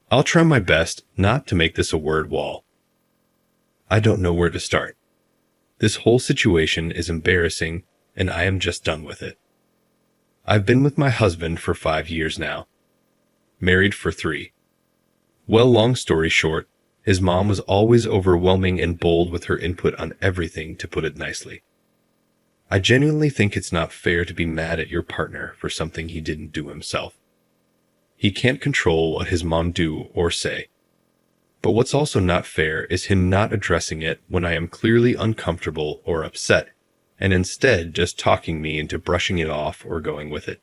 I'll try my best not to make this a word wall. I don't know where to start. This whole situation is embarrassing, and I am just done with it. I've been with my husband for 5 years now. Married for 3. Well, long story short, his mom was always overwhelming and bold with her input on everything, to put it nicely. I genuinely think it's not fair to be mad at your partner for something he didn't do himself. He can't control what his mom do or say. But what's also not fair is him not addressing it when I am clearly uncomfortable or upset, and instead just talking me into brushing it off or going with it.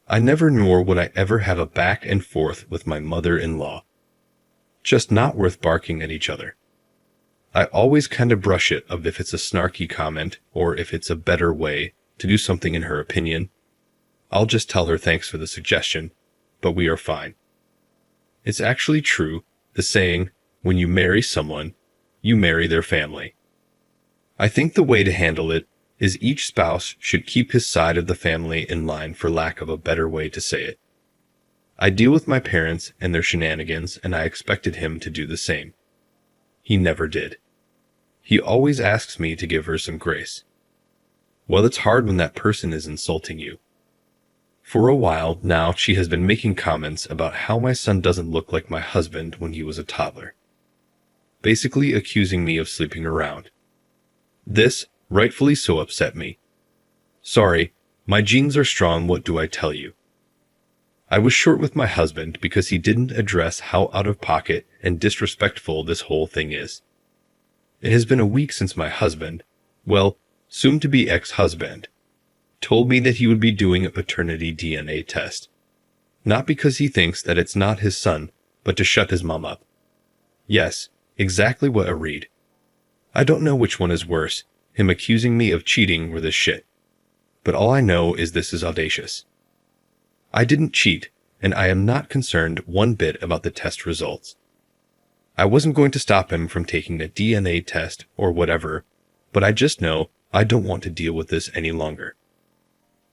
I never nor would I ever have a back and forth with my mother-in-law. Just not worth barking at each other. I always kind of brush it of if it's a snarky comment or if it's a better way to do something in her opinion. I'll just tell her thanks for the suggestion, but we are fine. It's actually true, the saying, when you marry someone, you marry their family. I think the way to handle it is each spouse should keep his side of the family in line, for lack of a better way to say it. I deal with my parents and their shenanigans, and I expected him to do the same. He never did. He always asks me to give her some grace. Well, it's hard when that person is insulting you. For a while now, she has been making comments about how my son doesn't look like my husband when he was a toddler. Basically accusing me of sleeping around. This, rightfully so, upset me. Sorry, my genes are strong, what do I tell you? I was short with my husband because he didn't address how out of pocket and disrespectful this whole thing is. It has been a week since my husband, well, soon-to-be ex-husband, told me that he would be doing a paternity DNA test. Not because he thinks that it's not his son, but to shut his mom up. Yes, exactly what I read. I don't know which one is worse, him accusing me of cheating or this shit. But all I know is this is audacious. I didn't cheat, and I am not concerned one bit about the test results. I wasn't going to stop him from taking a DNA test or whatever, but I just know I don't want to deal with this any longer.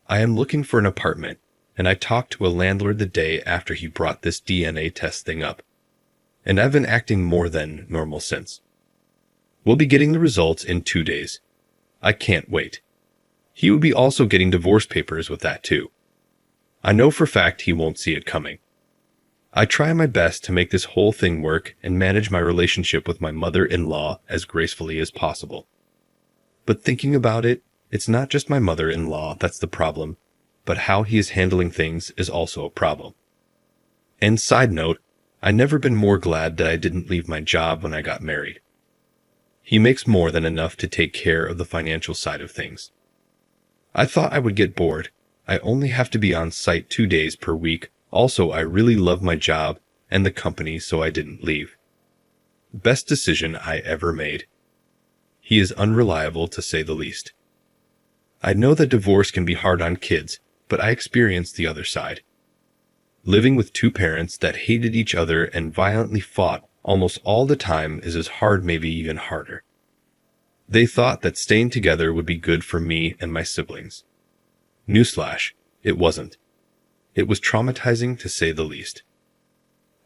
I am looking for an apartment, and I talked to a landlord the day after he brought this DNA test thing up, and I've been acting more than normal since. We'll be getting the results in 2 days. I can't wait. He will be also getting divorce papers with that too. I know for fact he won't see it coming. I try my best to make this whole thing work and manage my relationship with my mother-in-law as gracefully as possible. But thinking about it, it's not just my mother-in-law that's the problem, but how he is handling things is also a problem. And side note, I've never been more glad that I didn't leave my job when I got married. He makes more than enough to take care of the financial side of things. I thought I would get bored. I only have to be on site 2 days per week. Also, I really love my job and the company, so I didn't leave. Best decision I ever made. He is unreliable, to say the least. I know that divorce can be hard on kids, but I experienced the other side. Living with 2 parents that hated each other and violently fought almost all the time is as hard, maybe even harder. They thought that staying together would be good for me and my siblings. Newsflash, it wasn't. It was traumatizing, to say the least.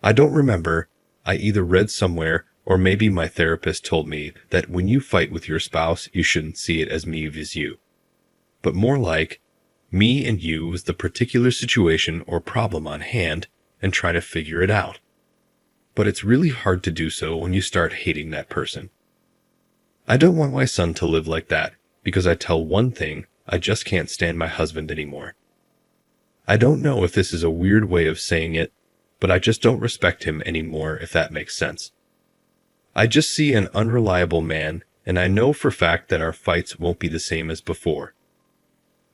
I don't remember. I either read somewhere or maybe my therapist told me that when you fight with your spouse, you shouldn't see it as me vs you. But more like, me and you was the particular situation or problem on hand and try to figure it out. But it's really hard to do so when you start hating that person. I don't want my son to live like that because I tell one thing, I just can't stand my husband anymore. I don't know if this is a weird way of saying it, but I just don't respect him anymore, if that makes sense. I just see an unreliable man, and I know for fact that our fights won't be the same as before.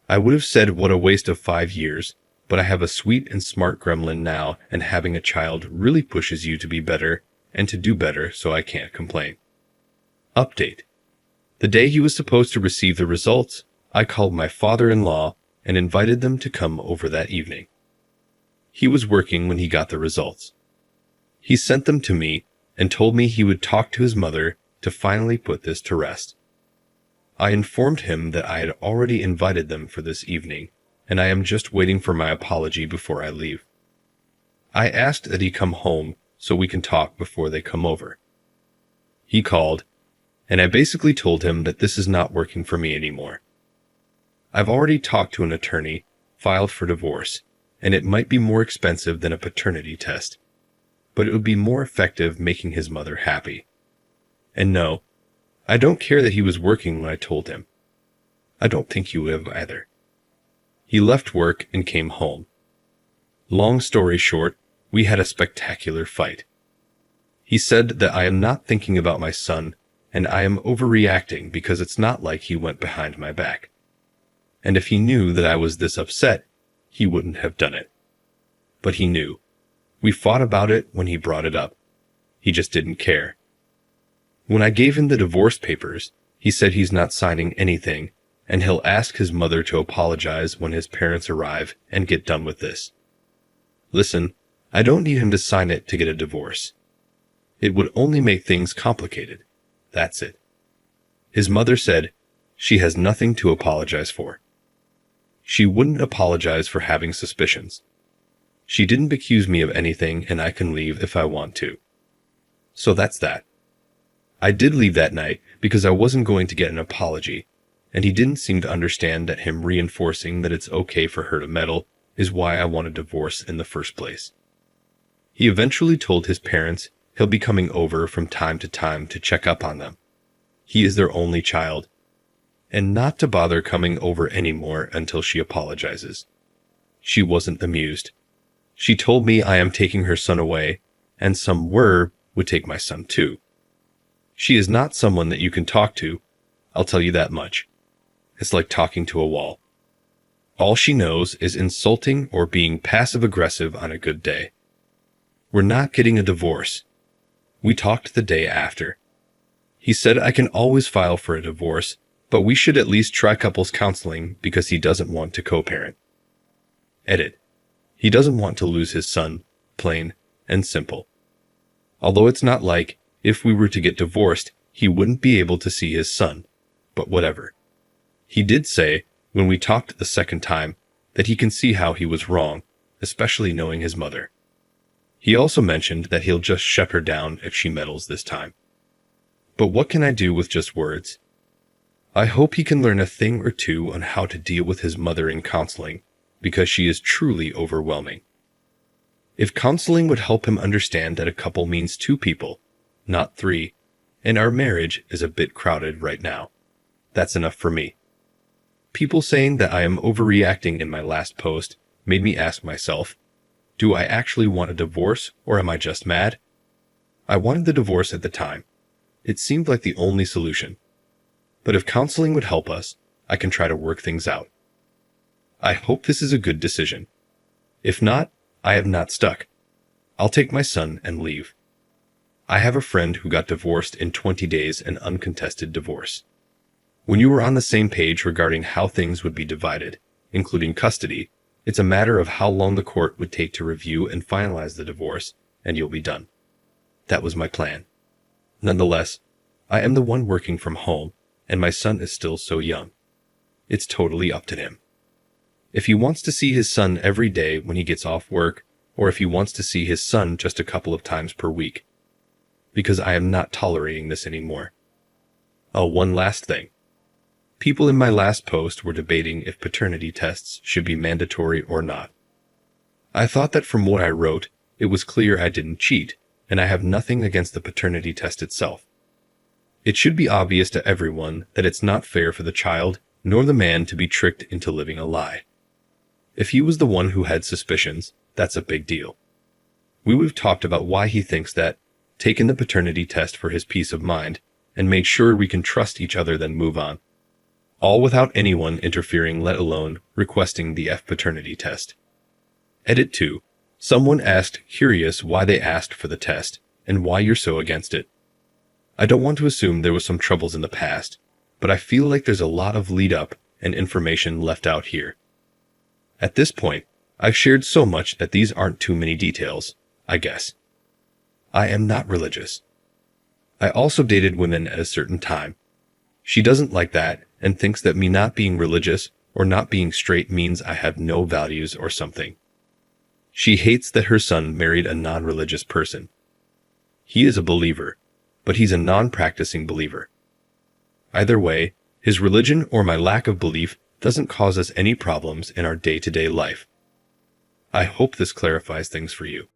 I would have said what a waste of 5 years, but I have a sweet and smart gremlin now, and having a child really pushes you to be better and to do better, so I can't complain. Update. The day he was supposed to receive the results, I called my father-in-law and invited them to come over that evening. He was working when he got the results. He sent them to me and told me he would talk to his mother to finally put this to rest. I informed him that I had already invited them for this evening, and I am just waiting for my apology before I leave. I asked that he come home so we can talk before they come over. He called, and I basically told him that this is not working for me anymore. I've already talked to an attorney, filed for divorce, and it might be more expensive than a paternity test, but it would be more effective making his mother happy. And no, I don't care that he was working when I told him. I don't think you would have either. He left work and came home. Long story short, we had a spectacular fight. He said that I am not thinking about my son, and I am overreacting because it's not like he went behind my back. And if he knew that I was this upset, he wouldn't have done it. But he knew. We fought about it when he brought it up. He just didn't care. When I gave him the divorce papers, he said he's not signing anything, and he'll ask his mother to apologize when his parents arrive and get done with this. Listen, I don't need him to sign it to get a divorce. It would only make things complicated. That's it. His mother said she has nothing to apologize for. She wouldn't apologize for having suspicions. She didn't accuse me of anything, and I can leave if I want to. So that's that. I did leave that night because I wasn't going to get an apology, and he didn't seem to understand that him reinforcing that it's okay for her to meddle is why I want a divorce in the first place. He eventually told his parents he'll be coming over from time to check up on them. He is their only child, and not to bother coming over anymore until she apologizes. She wasn't amused. She told me I am taking her son away, and some would take my son too. She is not someone that you can talk to, I'll tell you that much. It's like talking to a wall. All she knows is insulting or being passive-aggressive on a good day. We're not getting a divorce. We talked the day after. He said I can always file for a divorce, but we should at least try couples counseling because he doesn't want to co-parent. Edit. He doesn't want to lose his son, plain and simple. Although it's not like, if we were to get divorced, he wouldn't be able to see his son, but whatever. He did say, when we talked the second time, that he can see how he was wrong, especially knowing his mother. He also mentioned that he'll just shut her down if she meddles this time. But what can I do with just words? I hope he can learn a thing or two on how to deal with his mother in counseling, because she is truly overwhelming. If counseling would help him understand that a couple means two people, not three, and our marriage is a bit crowded right now, that's enough for me. People saying that I am overreacting in my last post made me ask myself, do I actually want a divorce or am I just mad? I wanted the divorce at the time. It seemed like the only solution. But if counseling would help us, I can try to work things out. I hope this is a good decision. If not, I am not stuck. I'll take my son and leave. I have a friend who got divorced in 20 days, an uncontested divorce. When you were on the same page regarding how things would be divided, including custody, it's a matter of how long the court would take to review and finalize the divorce, and you'll be done. That was my plan. Nonetheless, I am the one working from home, and my son is still so young. It's totally up to him. If he wants to see his son every day when he gets off work, or if he wants to see his son just a couple of times per week. Because I am not tolerating this anymore. Oh, one last thing. People in my last post were debating if paternity tests should be mandatory or not. I thought that from what I wrote, it was clear I didn't cheat, and I have nothing against the paternity test itself. It should be obvious to everyone that it's not fair for the child nor the man to be tricked into living a lie. If he was the one who had suspicions, that's a big deal. We would have talked about why he thinks that, taken the paternity test for his peace of mind, and made sure we can trust each other then move on. All without anyone interfering, let alone requesting the paternity test. Edit 2. Someone asked curious why they asked for the test, and why you're so against it. I don't want to assume there was some troubles in the past, but I feel like there's a lot of lead up and information left out here. At this point, I've shared so much that these aren't too many details, I guess. I am not religious. I also dated women at a certain time. She doesn't like that and thinks that me not being religious or not being straight means I have no values or something. She hates that her son married a non-religious person. He is a believer, but he's a non-practicing believer. Either way, his religion or my lack of belief doesn't cause us any problems in our day-to-day life. I hope this clarifies things for you.